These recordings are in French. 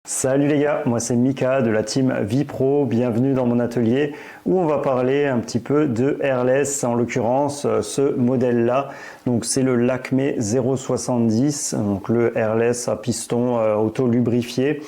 Salut les gars, moi c'est Mika de la team Vipro, bienvenue dans mon atelier où on va parler un petit peu de Airless, en l'occurrence ce modèle là, donc c'est le Lakmé 070, donc le Airless à piston auto-lubrifié.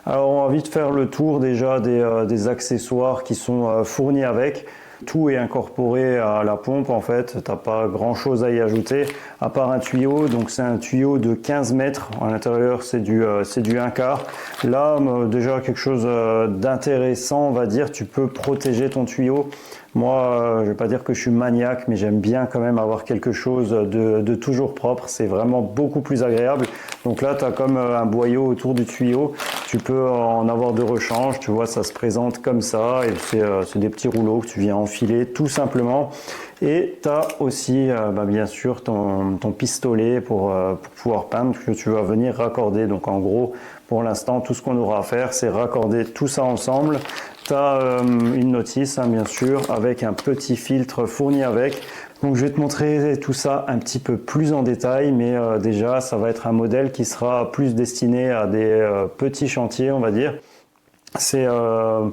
Alors on va vite faire le tour déjà des accessoires qui sont fournis avec. Tout est incorporé à la pompe en fait, t'as pas grand chose à y ajouter à part un tuyau, donc c'est un tuyau de 15 mètres, à l'intérieur c'est du 1/4. Là déjà quelque chose d'intéressant on va dire, tu peux protéger ton tuyau. Moi je vais pas dire que je suis maniaque mais j'aime bien quand même avoir quelque chose de toujours propre, c'est vraiment beaucoup plus agréable. Donc là tu as comme un boyau autour du tuyau, tu peux en avoir de rechange, tu vois ça se présente comme ça et c'est des petits rouleaux que tu viens enfiler tout simplement. Et tu as aussi bien sûr ton pistolet pour pouvoir peindre que tu vas venir raccorder. Donc en gros pour l'instant tout ce qu'on aura à faire c'est raccorder tout ça ensemble. Tu as une notice bien sûr avec un petit filtre fourni avec. Donc je vais te montrer tout ça un petit peu plus en détail, mais déjà ça va être un modèle qui sera plus destiné à des petits chantiers on va dire. C'est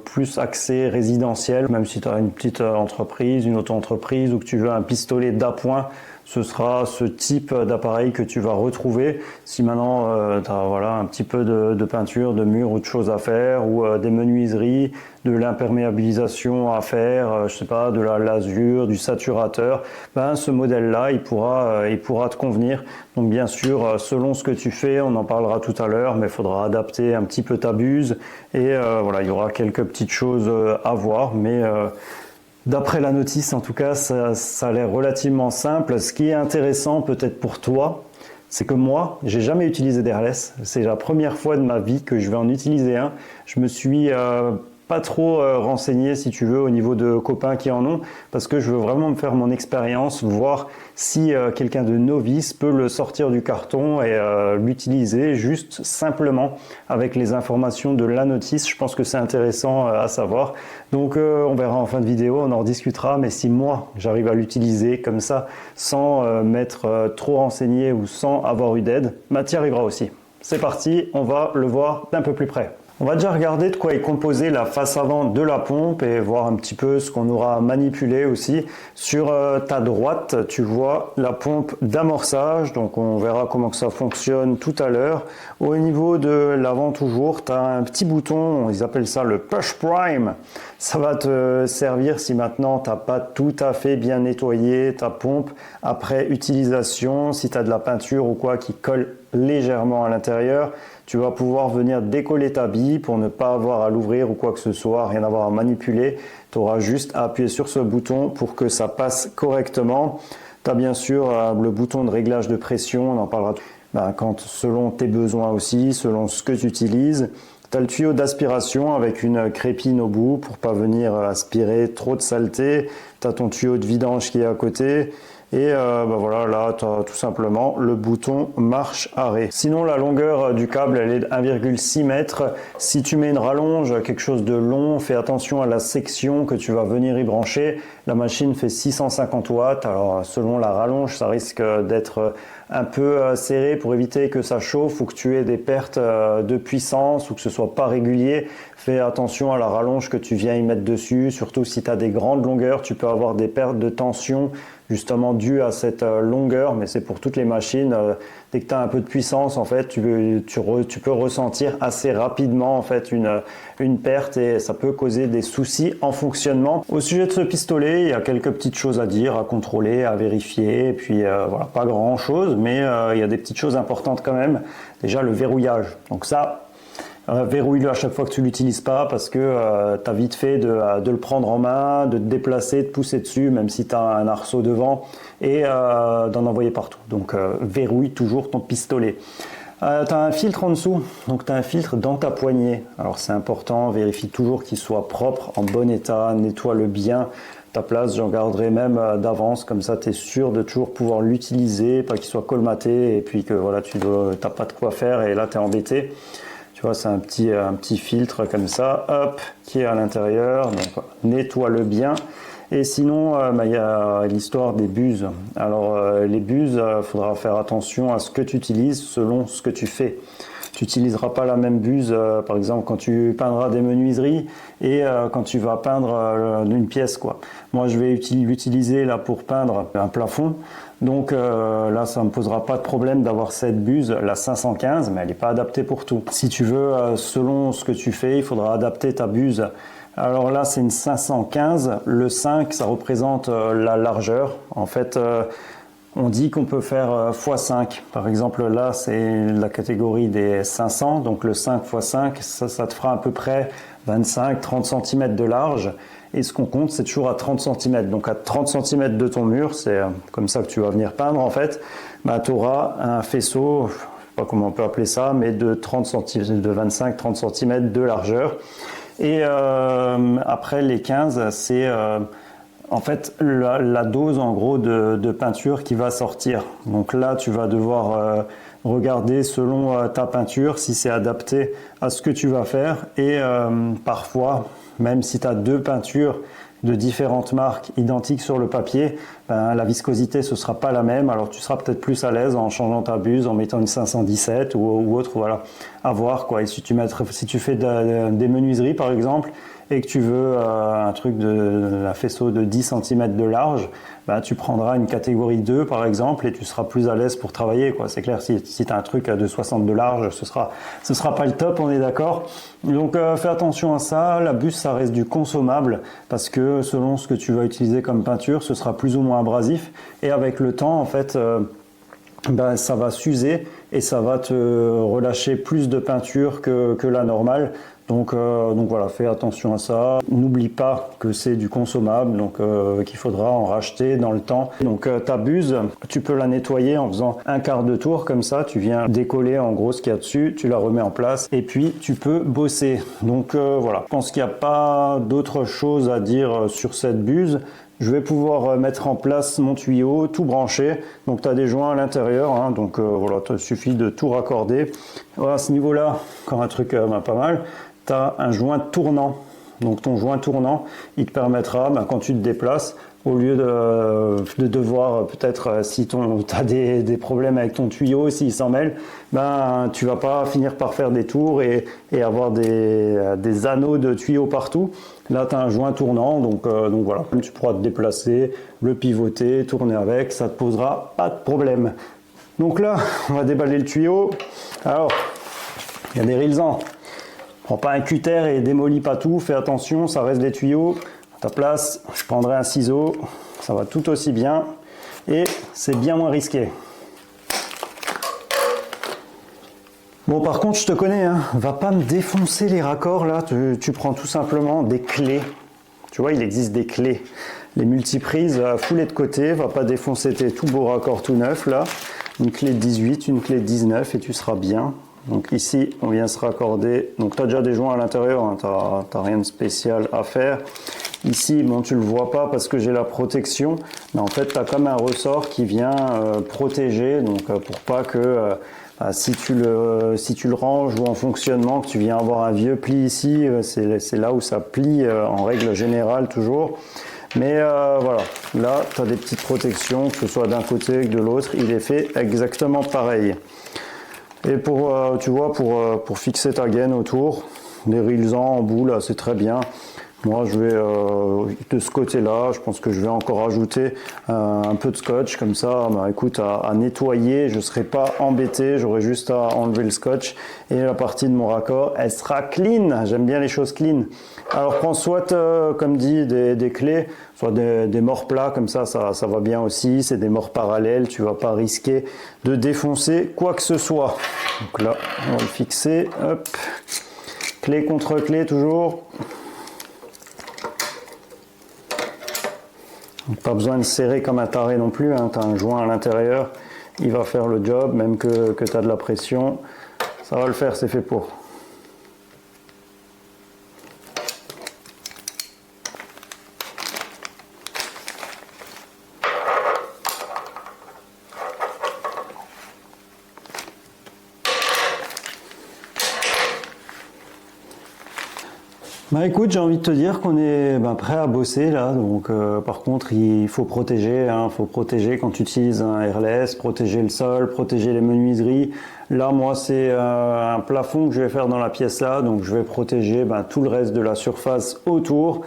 plus axé résidentiel, même si tu as une petite entreprise, une auto-entreprise ou que tu veux un pistolet d'appoint, ce sera ce type d'appareil que tu vas retrouver. Si maintenant tu as voilà, un petit peu de peinture, de mur ou de choses à faire, ou des menuiseries, de l'imperméabilisation à faire, je sais pas, de la lasure, du saturateur, ben ce modèle-là, il pourra te convenir. Donc bien sûr, selon ce que tu fais, on en parlera tout à l'heure, mais il faudra adapter un petit peu ta buse et voilà, il y aura quelques petites choses à voir, mais d'après la notice, en tout cas, ça a l'air relativement simple. Ce qui est intéressant peut-être pour toi, c'est que moi, j'ai jamais utilisé d'Airless. C'est la première fois de ma vie que je vais en utiliser un. Je me suis pas trop renseigné, si tu veux, au niveau de copains qui en ont, parce que je veux vraiment me faire mon expérience, voir si quelqu'un de novice peut le sortir du carton et l'utiliser juste simplement avec les informations de la notice. Je pense que c'est intéressant à savoir. Donc on verra en fin de vidéo, on en rediscutera, mais si moi j'arrive à l'utiliser comme ça sans m'être trop renseigné ou sans avoir eu d'aide, bah tu y arriveras aussi. C'est parti, on va le voir d'un peu plus près. On va déjà regarder de quoi est composée la face avant de la pompe et voir un petit peu ce qu'on aura à manipuler aussi. Sur ta droite, tu vois la pompe d'amorçage, donc on verra comment ça fonctionne tout à l'heure. Au niveau de l'avant toujours, tu as un petit bouton, ils appellent ça le Push Prime. Ça va te servir si maintenant tu n'as pas tout à fait bien nettoyé ta pompe après utilisation, si tu as de la peinture ou quoi qui colle légèrement à l'intérieur, tu vas pouvoir venir décoller ta bille pour ne pas avoir à l'ouvrir ou quoi que ce soit, rien avoir à manipuler. Tu auras juste à appuyer sur ce bouton pour que ça passe correctement. Tu as bien sûr le bouton de réglage de pression, on en parlera selon tes besoins aussi, selon ce que tu utilises. Tu as le tuyau d'aspiration avec une crépine au bout pour pas venir aspirer trop de saleté. Tu as ton tuyau de vidange qui est à côté. Et voilà, là, tu as tout simplement le bouton marche-arrêt. Sinon, la longueur du câble, elle est de 1,6 m. Si tu mets une rallonge, quelque chose de long, fais attention à la section que tu vas venir y brancher. La machine fait 650 watts. Alors, selon la rallonge, ça risque d'être un peu serré pour éviter que ça chauffe ou que tu aies des pertes de puissance ou que ce soit pas régulier. Fais attention à la rallonge que tu viens y mettre dessus. Surtout si tu as des grandes longueurs, tu peux avoir des pertes de tension justement dû à cette longueur, mais c'est pour toutes les machines. Dès que tu as un peu de puissance, en fait, tu peux ressentir assez rapidement en fait une perte et ça peut causer des soucis en fonctionnement. Au sujet de ce pistolet, il y a quelques petites choses à dire, à contrôler, à vérifier, et puis voilà, pas grand chose, mais il y a des petites choses importantes quand même. Déjà le verrouillage. Donc ça, verrouille-le à chaque fois que tu l'utilises pas parce que tu as vite fait de le prendre en main, de te déplacer, de pousser dessus, même si tu as un arceau devant, et d'en envoyer partout. Donc verrouille toujours ton pistolet. Tu as un filtre en dessous, donc tu as un filtre dans ta poignée. Alors c'est important, vérifie toujours qu'il soit propre, en bon état, nettoie-le bien. Ta place, j'en garderai même d'avance, comme ça tu es sûr de toujours pouvoir l'utiliser, pas qu'il soit colmaté et puis que voilà, tu n'as pas de quoi faire et là tu es embêté. Tu vois, c'est un petit filtre comme ça, hop, qui est à l'intérieur. Donc, nettoie-le bien. Et sinon, il y a l'histoire des buses. Alors, les buses, il faudra faire attention à ce que tu utilises selon ce que tu fais. Tu n'utiliseras pas la même buse, par exemple, quand tu peindras des menuiseries et quand tu vas peindre une pièce, quoi. Moi, je vais l'utiliser là pour peindre un plafond. Donc là, ça ne me posera pas de problème d'avoir cette buse, la 515, mais elle n'est pas adaptée pour tout. Si tu veux, selon ce que tu fais, il faudra adapter ta buse. Alors là, c'est une 515. Le 5, ça représente la largeur. En fait, on dit qu'on peut faire x5. Par exemple, là, c'est la catégorie des 500. Donc le 5 x 5, ça te fera à peu près 25-30 cm de large. Et ce qu'on compte, c'est toujours à 30 cm. Donc à 30 cm de ton mur, c'est comme ça que tu vas venir peindre en fait, bah, tu auras un faisceau, je ne sais pas comment on peut appeler ça, mais de 30 cm, de 25-30 cm de largeur. Et après les 15, c'est en fait la dose en gros de peinture qui va sortir. Donc là, tu vas devoir regarder selon ta peinture si c'est adapté à ce que tu vas faire. Et parfois, même si tu as deux peintures de différentes marques identiques sur le papier, ben, la viscosité ce sera pas la même. Alors tu seras peut-être plus à l'aise en changeant ta buse, en mettant une 517 ou autre, voilà, à voir quoi. Et si tu fais des menuiseries par exemple et que tu veux un truc un faisceau de 10 cm de large, ben, tu prendras une catégorie 2 par exemple et tu seras plus à l'aise pour travailler, quoi. C'est clair, si tu as un truc de 60 de large, ce sera pas le top, on est d'accord. Donc fais attention à ça. La buse, ça reste du consommable parce que selon ce que tu vas utiliser comme peinture, ce sera plus ou moins abrasif et avec le temps en fait ben, ça va s'user et ça va te relâcher plus de peinture que la normale. Donc voilà, fais attention à ça. N'oublie pas que c'est du consommable, donc qu'il faudra en racheter dans le temps. Donc ta buse, tu peux la nettoyer en faisant un quart de tour comme ça. Tu viens décoller en gros ce qu'il y a dessus, tu la remets en place et puis tu peux bosser. Donc voilà, je pense qu'il n'y a pas d'autre chose à dire sur cette buse. Je vais pouvoir mettre en place mon tuyau, tout brancher. Donc tu as des joints à l'intérieur, hein, donc voilà, il suffit de tout raccorder. Voilà, à ce niveau-là, encore un truc pas mal, tu as un joint tournant. Donc ton joint tournant, il te permettra, quand tu te déplaces, au lieu de devoir peut-être, si tu as des problèmes avec ton tuyau, s'il s'en mêle, tu vas pas finir par faire des tours et avoir des anneaux de tuyaux partout. Là, tu as un joint tournant, donc voilà, tu pourras te déplacer, le pivoter, tourner avec, ça ne te posera pas de problème. Donc là, on va déballer le tuyau. Alors, il y a des rilsans. Prends pas un cutter et démolis pas tout, fais attention, ça reste des tuyaux. À ta place, je prendrai un ciseau, ça va tout aussi bien et c'est bien moins risqué. Bon, par contre, je te connais, hein, va pas me défoncer les raccords là, tu prends tout simplement des clés. Tu vois, il existe des clés. Les multiprises, fous-les de côté, va pas défoncer tes tout beaux raccords tout neufs là. Une clé de 18, une clé de 19 et tu seras bien. Donc ici, on vient se raccorder. Donc tu as déjà des joints à l'intérieur, hein, tu n'as rien de spécial à faire. Ici, bon, tu ne le vois pas parce que j'ai la protection, mais en fait, tu as comme un ressort qui vient protéger, donc pour pas que si tu le ranges ou en fonctionnement, que tu viens avoir un vieux pli ici, c'est là où ça plie en règle générale toujours. Mais voilà, là, tu as des petites protections, que ce soit d'un côté que de l'autre, il est fait exactement pareil. Et tu vois, pour fixer ta gaine autour, des rilsans en boule, c'est très bien. Moi, je vais de ce côté-là, je pense que je vais encore ajouter un peu de scotch, comme ça, écoute, à nettoyer, je ne serai pas embêté, j'aurai juste à enlever le scotch et la partie de mon raccord, elle sera clean. J'aime bien les choses clean. Alors, prends soit, comme dit, des clés, soit des morts plats, comme ça va bien aussi. C'est des morts parallèles, tu ne vas pas risquer de défoncer quoi que ce soit. Donc là, on va le fixer, hop, clé contre clé toujours. Pas besoin de serrer comme un taré non plus, hein. Tu as un joint à l'intérieur, il va faire le job, même que tu as de la pression, ça va le faire, c'est fait pour. Bah écoute, j'ai envie de te dire qu'on est prêt à bosser là, donc par contre il faut protéger, faut protéger quand tu utilises un airless, protéger le sol, protéger les menuiseries. Là moi c'est un plafond que je vais faire dans la pièce là, donc je vais protéger tout le reste de la surface autour.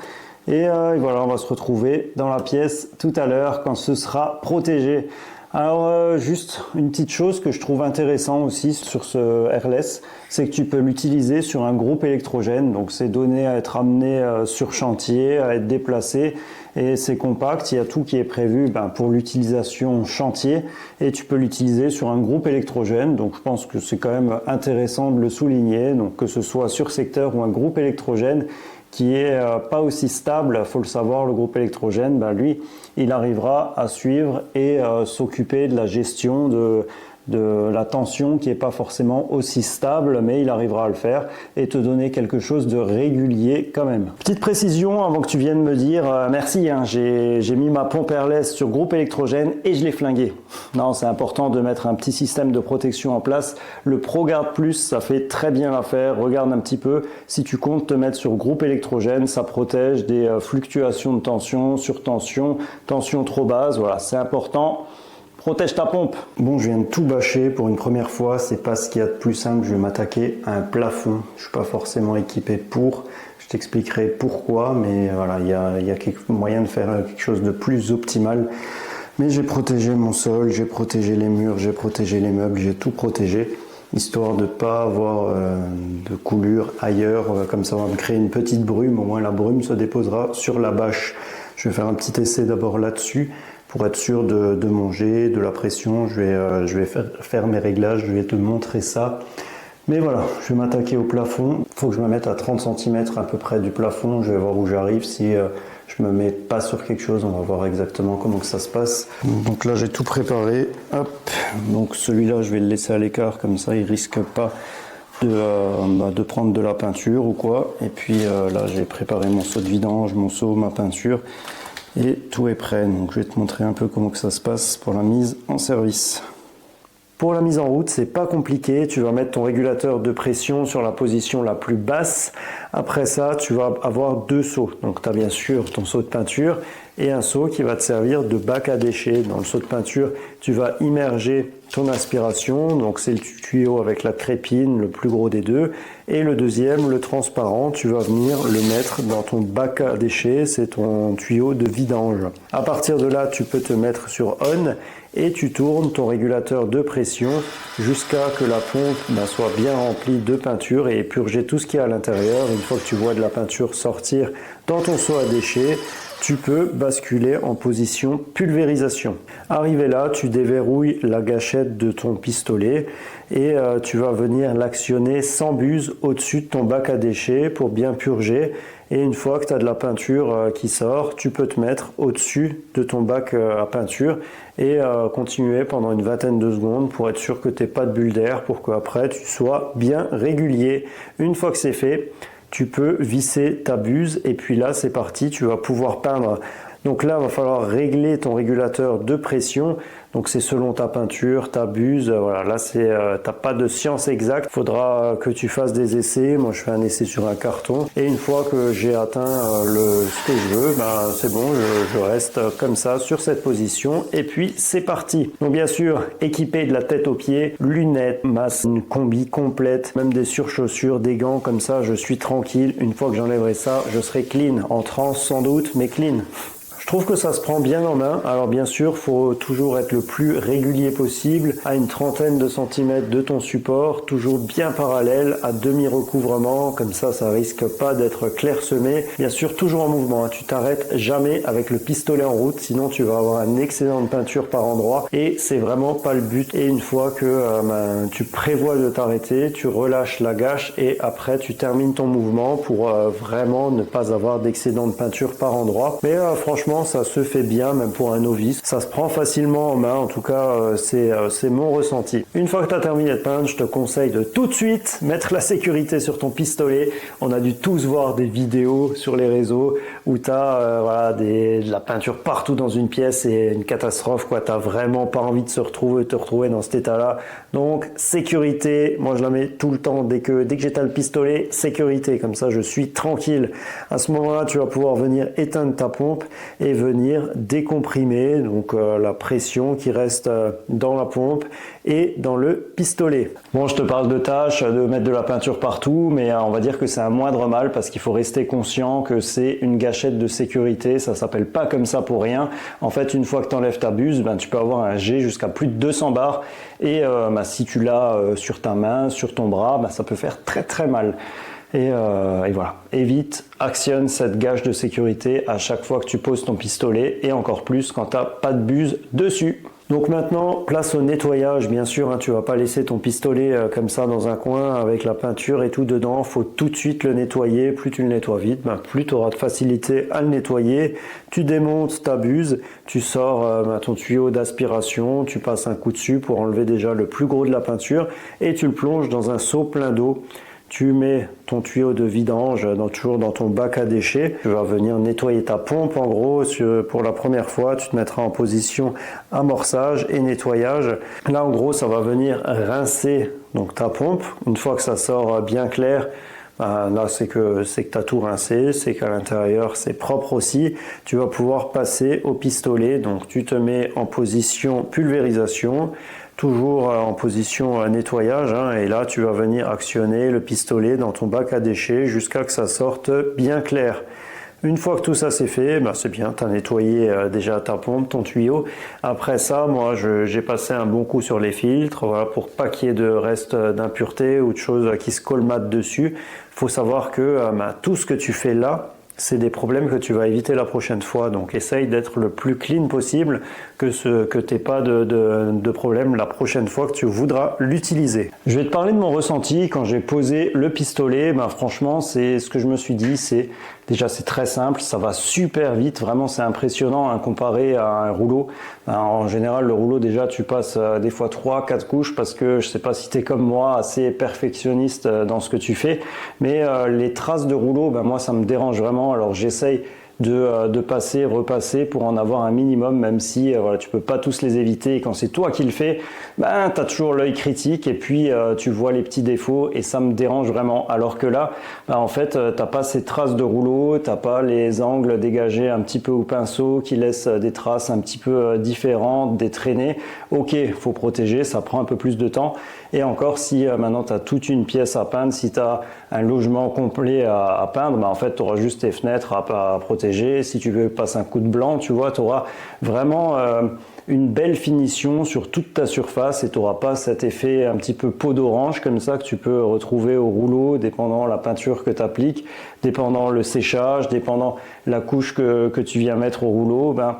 Et voilà, on va se retrouver dans la pièce tout à l'heure quand ce sera protégé. Alors juste une petite chose que je trouve intéressant aussi sur ce airless, c'est que tu peux l'utiliser sur un groupe électrogène, donc c'est donné à être amené sur chantier, à être déplacé, et c'est compact, il y a tout qui est prévu pour l'utilisation chantier, et tu peux l'utiliser sur un groupe électrogène, donc je pense que c'est quand même intéressant de le souligner, donc que ce soit sur secteur ou un groupe électrogène, qui est pas aussi stable, faut le savoir, le groupe électrogène, lui, il arrivera à suivre et s'occuper de la gestion de la tension qui est pas forcément aussi stable, mais il arrivera à le faire et te donner quelque chose de régulier quand même. Petite précision avant que tu viennes me dire merci, j'ai mis ma pompe airless sur groupe électrogène et je l'ai flingué. Non, c'est important de mettre un petit système de protection en place. Le ProGuard Plus, ça fait très bien l'affaire. Regarde un petit peu, si tu comptes te mettre sur groupe électrogène, ça protège des fluctuations de tension, surtension, tension trop basse, voilà, c'est important. Protège ta pompe. Bon, je viens de tout bâcher pour une première fois. C'est pas ce qu'il y a de plus simple. Je vais m'attaquer à un plafond. Je suis pas forcément équipé pour. Je t'expliquerai pourquoi, mais voilà, il y a moyen de faire quelque chose de plus optimal. Mais j'ai protégé mon sol, j'ai protégé les murs, j'ai protégé les meubles, j'ai tout protégé, histoire de pas avoir de coulure ailleurs. Comme ça, on va me créer une petite brume. Au moins, la brume se déposera sur la bâche. Je vais faire un petit essai d'abord là-dessus. Pour être sûr de manger, de la pression, je vais faire mes réglages, je vais te montrer ça. Mais voilà, je vais m'attaquer au plafond. Il faut que je me mette à 30 cm à peu près du plafond. Je vais voir où j'arrive. Si je me mets pas sur quelque chose, on va voir exactement comment que ça se passe. Donc là, j'ai tout préparé. Hop. Donc celui-là, je vais le laisser à l'écart, comme ça, il risque pas de prendre de la peinture ou quoi. Et puis là, j'ai préparé mon seau de vidange, mon seau, ma peinture. Et tout est prêt, donc je vais te montrer un peu comment que ça se passe pour la mise en service. Pour la mise en route, c'est pas compliqué, tu vas mettre ton régulateur de pression sur la position la plus basse. Après ça, tu vas avoir deux seaux. Donc tu as bien sûr ton seau de peinture et un seau qui va te servir de bac à déchets. Dans le seau de peinture, tu vas immerger ton aspiration, donc c'est le tuyau avec la crépine, le plus gros des deux. Et le deuxième, le transparent, tu vas venir le mettre dans ton bac à déchets, c'est ton tuyau de vidange. À partir de là, tu peux te mettre sur on et tu tournes ton régulateur de pression jusqu'à que la pompe soit bien remplie de peinture et purger tout ce qu'il y a à l'intérieur. Une fois que tu vois de la peinture sortir dans ton seau à déchets, tu peux basculer en position pulvérisation. Arrivé là, tu déverrouilles la gâchette de ton pistolet et tu vas venir l'actionner sans buse au-dessus de ton bac à déchets pour bien purger. Et une fois que tu as de la peinture qui sort, tu peux te mettre au-dessus de ton bac à peinture et continuer pendant une vingtaine de secondes pour être sûr que tu n'aies pas de bulle d'air pour qu'après tu sois bien régulier. Une fois que c'est fait, tu peux visser ta buse et puis là c'est parti, tu vas pouvoir peindre. Donc là, il va falloir régler ton régulateur de pression. Donc c'est selon ta peinture, ta buse. Voilà, là t'as pas de science exacte. Il faudra que tu fasses des essais. Moi, je fais un essai sur un carton. Et une fois que j'ai atteint ce que je veux, c'est bon, je reste comme ça sur cette position. Et puis c'est parti. Donc bien sûr, équipé de la tête aux pieds, lunettes, masque, une combi complète, même des surchaussures, des gants comme ça. Je suis tranquille. Une fois que j'enlèverai ça, je serai clean. En transe sans doute, mais clean. Je trouve que ça se prend bien en main. Alors bien sûr, faut toujours être le plus régulier possible, à une trentaine de centimètres de ton support, toujours bien parallèle, à demi-recouvrement, comme ça risque pas d'être clairsemé. Bien sûr, toujours en mouvement, tu t'arrêtes jamais avec le pistolet en route, sinon tu vas avoir un excédent de peinture par endroit et c'est vraiment pas le but. Et une fois que tu prévois de t'arrêter, tu relâches la gâche et après tu termines ton mouvement pour vraiment ne pas avoir d'excédent de peinture par endroit. Mais franchement, franchement ça se fait bien, même pour un novice. Ça se prend facilement en main, en tout cas c'est mon ressenti. Une fois que tu as terminé de peindre, je te conseille de tout de suite mettre la sécurité sur ton pistolet. On a dû tous voir des vidéos sur les réseaux où tu as voilà, de la peinture partout dans une pièce et une catastrophe, quoi. Tu n'as vraiment pas envie de te retrouver dans cet état-là. Donc sécurité, moi je la mets tout le temps dès que j'éteins le pistolet, sécurité, comme ça je suis tranquille. À ce moment-là, tu vas pouvoir venir éteindre ta pompe et venir décomprimer donc la pression qui reste dans la pompe et dans le pistolet. Bon, je te parle de tâches, de mettre de la peinture partout, mais on va dire que c'est un moindre mal parce qu'il faut rester conscient que c'est une gâchette de sécurité. Ça s'appelle pas comme ça pour rien. En fait, une fois que tu enlèves ta buse, ben, tu peux avoir un jet jusqu'à plus de 200 bars et si tu l'as sur ta main, sur ton bras, ben, ça peut faire très très mal. Et voilà, évite, actionne cette gâche de sécurité à chaque fois que tu poses ton pistolet et encore plus quand tu n'as pas de buse dessus. Donc maintenant, place au nettoyage, bien sûr, hein, tu vas pas laisser ton pistolet comme ça dans un coin avec la peinture et tout dedans, faut tout de suite le nettoyer. Plus tu le nettoies vite, ben, plus tu auras de facilité à le nettoyer. Tu démontes ta buse, tu sors ton tuyau d'aspiration, tu passes un coup dessus pour enlever déjà le plus gros de la peinture et tu le plonges dans un seau plein d'eau. Tu mets ton tuyau de vidange toujours dans ton bac à déchets. Tu vas venir nettoyer ta pompe. En gros, pour la première fois, tu te mettras en position amorçage et nettoyage. Là, en gros, ça va venir rincer donc ta pompe. Une fois que ça sort bien clair, là, c'est que tu as tout rincé, c'est qu'à l'intérieur, c'est propre aussi. Tu vas pouvoir passer au pistolet. Donc, tu te mets en position pulvérisation. Toujours en position nettoyage, hein, et là tu vas venir actionner le pistolet dans ton bac à déchets jusqu'à que ça sorte bien clair. Une fois que tout ça c'est fait, ben c'est bien, tu as nettoyé déjà ta pompe, ton tuyau. Après ça, moi j'ai passé un bon coup sur les filtres, voilà, pour pas qu'il y ait de restes d'impuretés ou de choses qui se colmatent dessus. Il faut savoir que tout ce que tu fais là, c'est des problèmes que tu vas éviter la prochaine fois. Donc essaye d'être le plus clean possible, que tu n'aies pas de problème la prochaine fois que tu voudras l'utiliser. Je vais te parler de mon ressenti quand j'ai posé le pistolet. Ben, franchement, c'est ce que je me suis dit, c'est très simple, ça va super vite, vraiment c'est impressionnant hein, comparé à un rouleau. Ben, en général, le rouleau déjà tu passes des fois 3-4 couches parce que je sais pas si tu es comme moi assez perfectionniste dans ce que tu fais, mais les traces de rouleau, ben, moi ça me dérange vraiment, alors j'essaye de passer, repasser pour en avoir un minimum, même si voilà, tu peux pas tous les éviter. Et quand c'est toi qui le fais, ben, tu as toujours l'œil critique et puis tu vois les petits défauts et ça me dérange vraiment. Alors que là, ben, en fait, t'as pas ces traces de rouleau, t'as pas les angles dégagés un petit peu au pinceau qui laissent des traces un petit peu différentes, des traînées. Ok, faut protéger, ça prend un peu plus de temps. Et encore, si maintenant tu as toute une pièce à peindre, si tu as un logement complet à peindre, ben, en fait, tu auras juste tes fenêtres à protéger. Si tu veux passer un coup de blanc, tu vois, tu auras vraiment une belle finition sur toute ta surface et tu n'auras pas cet effet un petit peu peau d'orange comme ça que tu peux retrouver au rouleau, dépendant la peinture que tu appliques, dépendant le séchage, dépendant la couche que tu viens mettre au rouleau. Ben,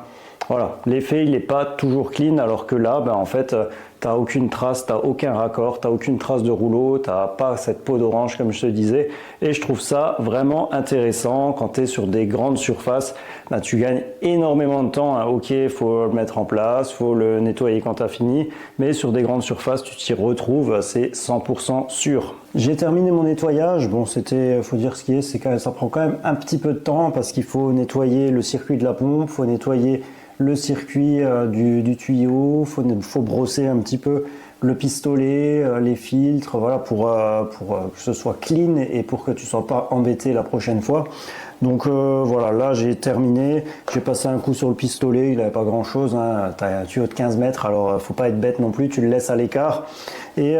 voilà, l'effet il n'est pas toujours clean, alors que là, ben, en fait, tu n'as aucune trace, tu n'as aucun raccord, tu n'as aucune trace de rouleau, tu n'as pas cette peau d'orange comme je te disais. Et je trouve ça vraiment intéressant quand tu es sur des grandes surfaces. Ben, tu gagnes énormément de temps. Hein. Ok, il faut le mettre en place, il faut le nettoyer quand tu as fini. Mais sur des grandes surfaces, tu t'y retrouves, c'est 100% sûr. J'ai terminé mon nettoyage. Bon, faut dire ce qui est, ça prend quand même un petit peu de temps parce qu'il faut nettoyer le circuit de la pompe, il faut nettoyer le circuit du tuyau, faut brosser un petit peu le pistolet, les filtres, voilà, pour que ce soit clean et pour que tu ne sois pas embêté la prochaine fois. Donc voilà, là j'ai terminé, j'ai passé un coup sur le pistolet, il n'avait pas grand chose, hein. Tu as un tuyau de 15 mètres, alors faut pas être bête non plus, tu le laisses à l'écart. Et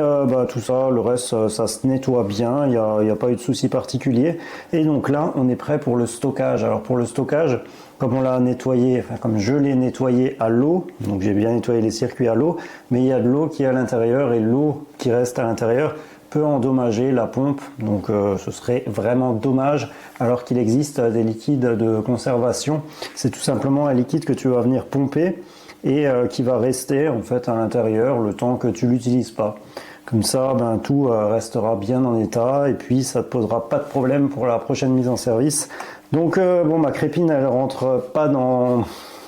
tout ça, le reste, ça se nettoie bien, il n'y a pas eu de souci particulier. Et donc là, on est prêt pour le stockage. Alors pour le stockage, comme on l'a nettoyé, enfin comme je l'ai nettoyé à l'eau, donc j'ai bien nettoyé les circuits à l'eau, mais il y a de l'eau qui est à l'intérieur et l'eau qui reste à l'intérieur peut endommager la pompe, donc ce serait vraiment dommage, alors qu'il existe des liquides de conservation. C'est tout simplement un liquide que tu vas venir pomper et qui va rester en fait à l'intérieur le temps que tu l'utilises pas. Comme ça, ben, tout restera bien en état et puis ça ne te posera pas de problème pour la prochaine mise en service. Donc bon, ma crépine elle rentre pas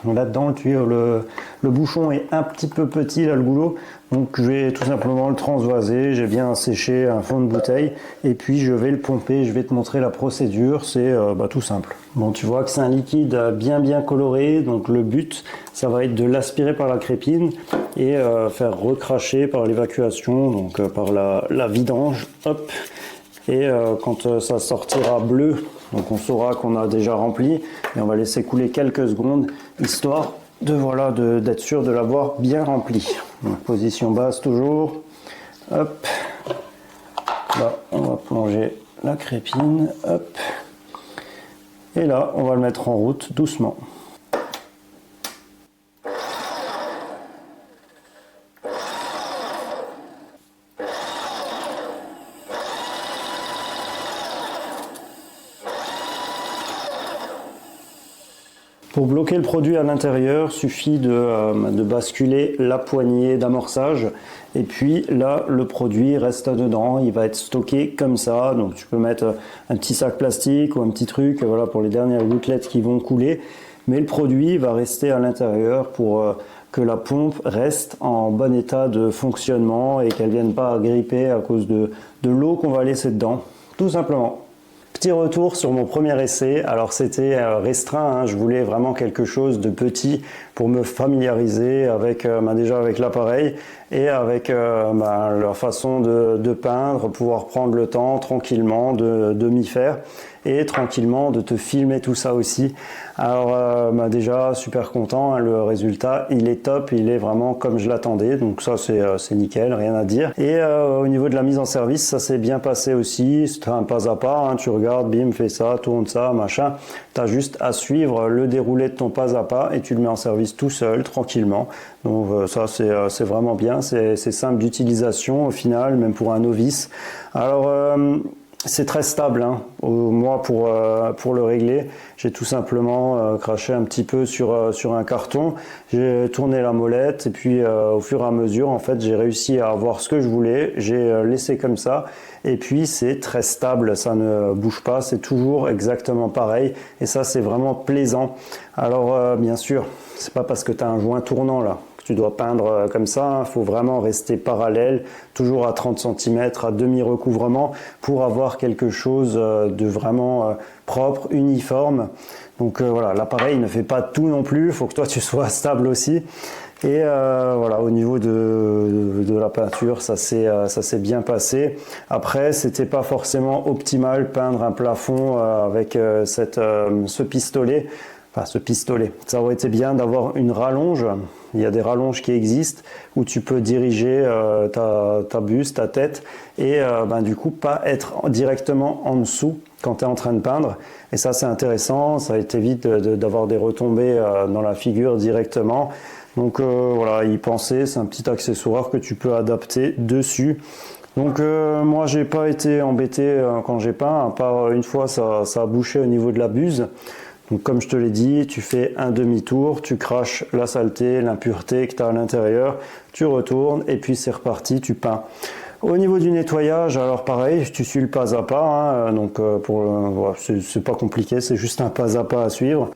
là-dedans le tuyau, le bouchon est un petit peu petit là, le goulot, donc je vais tout simplement le transvaser. J'ai bien séché un fond de bouteille et puis je vais le pomper. Je vais te montrer la procédure, c'est tout simple. Bon, tu vois que c'est un liquide bien coloré, donc le but ça va être de l'aspirer par la crépine et faire recracher par l'évacuation, donc par la vidange, hop. Et quand ça sortira bleu, donc on saura qu'on a déjà rempli, et on va laisser couler quelques secondes, histoire d'être sûr de l'avoir bien rempli. Donc, position basse toujours, hop, là on va plonger la crépine, hop, et là on va le mettre en route doucement. Pour bloquer le produit à l'intérieur, suffit de basculer la poignée d'amorçage et puis là le produit reste dedans, il va être stocké comme ça. Donc tu peux mettre un petit sac plastique ou un petit truc voilà, pour les dernières gouttelettes qui vont couler, mais le produit va rester à l'intérieur pour que la pompe reste en bon état de fonctionnement et qu'elle ne vienne pas gripper à cause de l'eau qu'on va laisser dedans, tout simplement. Petit retour sur mon premier essai, alors c'était restreint, hein. Je voulais vraiment quelque chose de petit pour me familiariser avec, déjà avec l'appareil et avec leur façon de peindre, pouvoir prendre le temps tranquillement de m'y faire et tranquillement de te filmer tout ça aussi. Alors déjà super content, hein, le résultat il est top, il est vraiment comme je l'attendais, donc ça c'est nickel, rien à dire. Et au niveau de la mise en service, ça s'est bien passé aussi, c'est un pas à pas, hein, tu regardes, bim, fais ça, tourne ça, machin, tu as juste à suivre le déroulé de ton pas à pas et tu le mets en service tout seul, tranquillement. Donc ça c'est vraiment bien, c'est simple d'utilisation au final, même pour un novice. Alors c'est très stable, hein. Moi pour le régler, j'ai tout simplement craché un petit peu sur un carton, j'ai tourné la molette et puis au fur et à mesure en fait j'ai réussi à avoir ce que je voulais, j'ai laissé comme ça et puis c'est très stable, ça ne bouge pas, c'est toujours exactement pareil et ça c'est vraiment plaisant. Alors bien sûr, c'est pas parce que tu as un joint tournant là tu dois peindre comme ça, il faut vraiment rester parallèle, toujours à 30 cm, à demi-recouvrement, pour avoir quelque chose de vraiment propre, uniforme. Donc voilà, l'appareil ne fait pas tout non plus, il faut que toi tu sois stable aussi. Et voilà, au niveau de la peinture, ça s'est bien passé. Après, c'était pas forcément optimal peindre un plafond avec ce pistolet. Enfin, ce pistolet. Ça aurait été bien d'avoir une rallonge. Il y a des rallonges qui existent où tu peux diriger ta buste, ta tête et du coup pas être directement en dessous quand tu es en train de peindre. Et ça c'est intéressant, ça évite d'avoir des retombées dans la figure directement. Donc voilà, y penser, c'est un petit accessoire que tu peux adapter dessus. Donc moi j'ai pas été embêté quand j'ai peint, à part une fois ça a bouché au niveau de la buse. Donc comme je te l'ai dit, tu fais un demi-tour, tu craches la saleté, l'impureté que tu as à l'intérieur, tu retournes et puis c'est reparti, tu peins. Au niveau du nettoyage, alors pareil, tu suis le pas à pas, hein, donc voilà, c'est pas compliqué, c'est juste un pas à pas à suivre.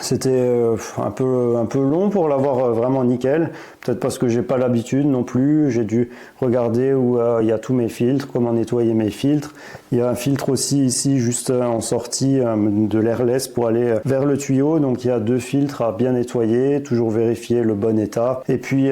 C'était un peu long pour l'avoir vraiment nickel, peut-être parce que j'ai pas l'habitude non plus, j'ai dû regarder où il y a tous mes filtres, comment nettoyer mes filtres. Il y a un filtre aussi ici juste en sortie de l'airless pour aller vers le tuyau, donc il y a 2 filtres à bien nettoyer, toujours vérifier le bon état et puis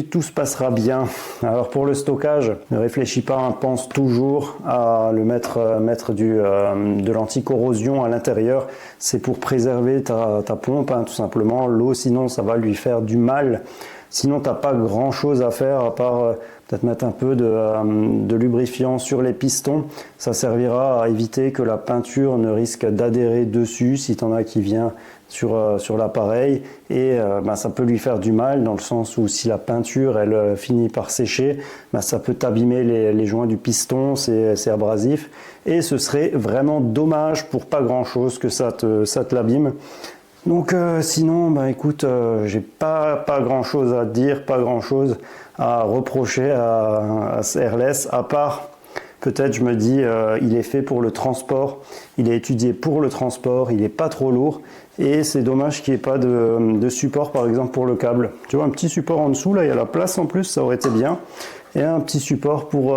tout se passera bien. Alors pour le stockage, ne réfléchis pas, hein, pense toujours à le mettre de l'anti-corrosion à l'intérieur, c'est pour préserver ta pompe, hein, tout simplement. L'eau sinon ça va lui faire du mal. Sinon tu n'as pas grand chose à faire à part peut-être mettre un peu de lubrifiant sur les pistons. Ça servira à éviter que la peinture ne risque d'adhérer dessus si tu en as qui vient sur l'appareil et ça peut lui faire du mal dans le sens où si la peinture elle finit par sécher, ça peut t'abîmer les joints du piston, c'est abrasif et ce serait vraiment dommage pour pas grand chose que ça te l'abîme. Donc sinon écoute, j'ai pas grand chose à dire, pas grand chose à reprocher à ce Airless à part peut-être je me dis il est fait pour le transport, il est étudié pour le transport, il n'est pas trop lourd et c'est dommage qu'il n'y ait pas de support par exemple pour le câble. Tu vois, un petit support en dessous, là il y a la place en plus, ça aurait été bien, et un petit support pour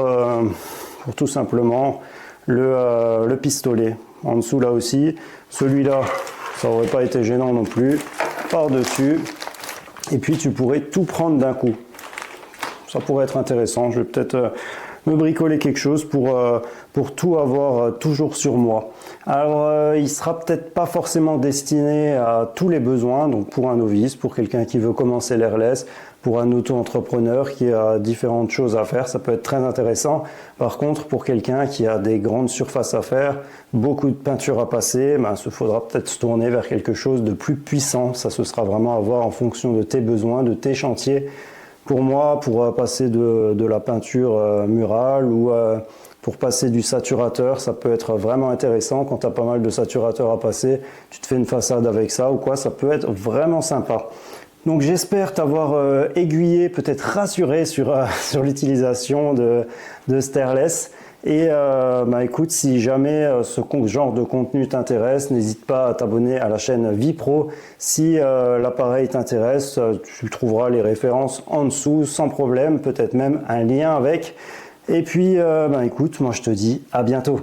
tout simplement le pistolet. En dessous là aussi, celui-là ça aurait pas été gênant non plus, par-dessus, et puis tu pourrais tout prendre d'un coup. Ça pourrait être intéressant, je vais peut-être me bricoler quelque chose pour tout avoir toujours sur moi. Alors il sera peut-être pas forcément destiné à tous les besoins, donc pour un novice, pour quelqu'un qui veut commencer l'airless, pour un auto-entrepreneur qui a différentes choses à faire, ça peut être très intéressant. Par contre, pour quelqu'un qui a des grandes surfaces à faire, beaucoup de peinture à passer, il faudra peut-être se tourner vers quelque chose de plus puissant. Ça, ce sera vraiment à voir en fonction de tes besoins, de tes chantiers. Pour moi, pour passer de la peinture murale ou pour passer du saturateur, ça peut être vraiment intéressant. Quand tu as pas mal de saturateurs à passer, tu te fais une façade avec ça ou quoi, ça peut être vraiment sympa. Donc j'espère t'avoir aiguillé, peut-être rassuré sur l'utilisation de Stairless. Et écoute, si jamais ce genre de contenu t'intéresse, n'hésite pas à t'abonner à la chaîne Vipro. Si l'appareil t'intéresse, tu trouveras les références en dessous sans problème, peut-être même un lien avec. Et puis écoute, moi je te dis à bientôt.